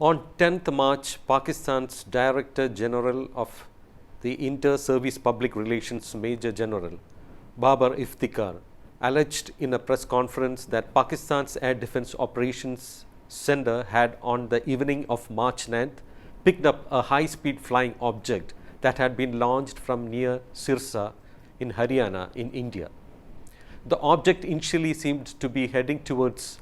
On 10th March, Pakistan's Director General of the Inter-Service Public Relations Major General Babar Iftikhar alleged in a press conference that Pakistan's Air Defence Operations Centre had on the evening of March 9th picked up a high-speed flying object that had been launched from near Sirsa in Haryana in India. The object initially seemed to be heading towards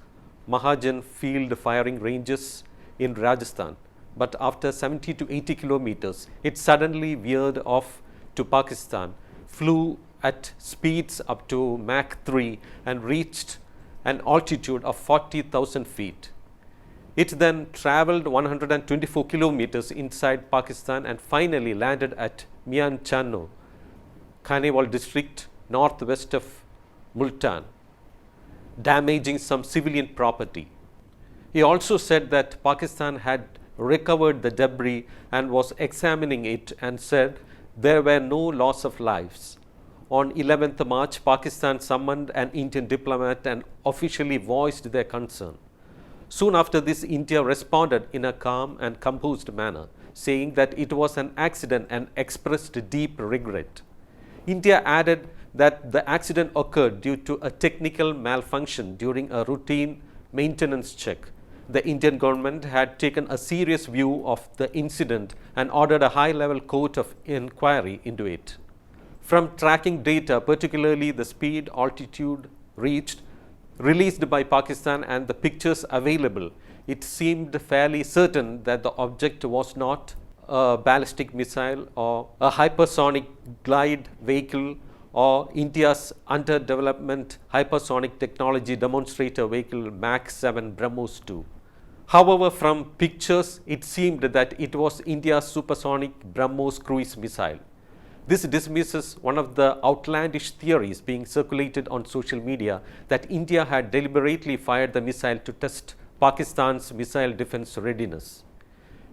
Mahajan Field Firing Ranges in Rajasthan, but after 70 to 80 kilometers, it suddenly veered off to Pakistan, flew at speeds up to Mach 3 and reached an altitude of 40,000 feet. It then travelled 124 kilometers inside Pakistan and finally landed at Mian Channu, Khanewal district northwest of Multan, damaging some civilian property. He also said that Pakistan had recovered the debris and was examining it and said there were no loss of lives. On 11th March, Pakistan summoned an Indian diplomat and officially voiced their concern. Soon after this, India responded in a calm and composed manner, saying that it was an accident and expressed deep regret. India added that the accident occurred due to a technical malfunction during a routine maintenance check. The Indian government had taken a serious view of the incident and ordered a high-level court of inquiry into it. From tracking data, particularly the speed, altitude reached, released by Pakistan and the pictures available, it seemed fairly certain that the object was not a ballistic missile or a hypersonic glide vehicle or India's under-development hypersonic technology demonstrator vehicle Mach 7 BrahMos 2. However, from pictures, it seemed that it was India's supersonic BrahMos cruise missile. This dismisses one of the outlandish theories being circulated on social media that India had deliberately fired the missile to test Pakistan's missile defense readiness.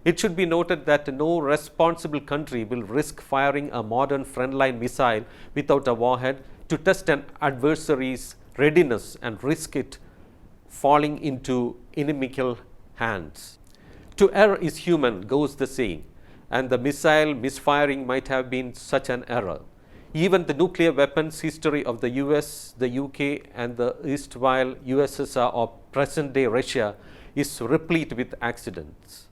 It should be noted that no responsible country will risk firing a modern frontline missile without a warhead to test an adversary's readiness and risk it falling into inimical hands. To err is human, goes the saying, and the missile misfiring might have been such an error. Even the nuclear weapons history of the US, the UK and the erstwhile USSR or present-day Russia is replete with accidents.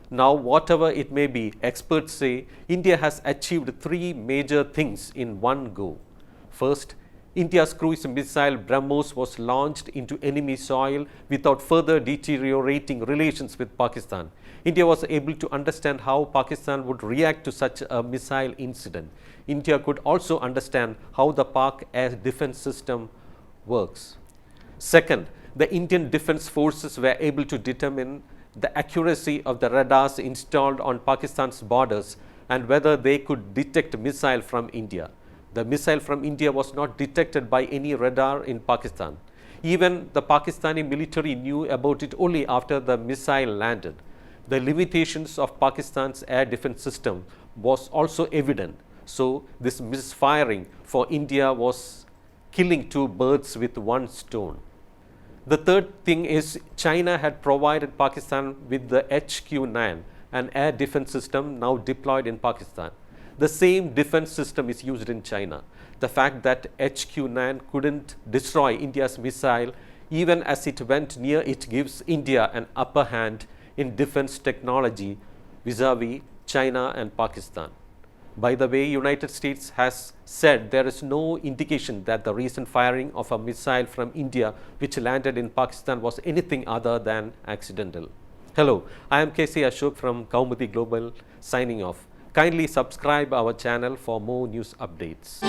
Now, whatever it may be, experts say India has achieved three major things in one go. First, India's cruise missile BrahMos was launched into enemy soil without further deteriorating relations with Pakistan. India was able to understand how Pakistan would react to such a missile incident. India could also understand how the Pak air defense system works. Second, the Indian defense forces were able to determine the accuracy of the radars installed on Pakistan's borders and whether they could detect missile from India. The missile from India was not detected by any radar in Pakistan. Even the Pakistani military knew about it only after the missile landed. The limitations of Pakistan's air defense system was also evident. So, this misfiring for India was killing two birds with one stone. The third thing is China had provided Pakistan with the HQ-9, an air defense system now deployed in Pakistan. The same defense system is used in China. The fact that HQ-9 couldn't destroy India's missile even as it went near it gives India an upper hand in defense technology vis-a-vis China and Pakistan. By the way, United States has said there is no indication that the recent firing of a missile from India which landed in Pakistan was anything other than accidental. Hello, I am KC Ashok from Kaumudy Global signing off. Kindly subscribe our channel for more news updates.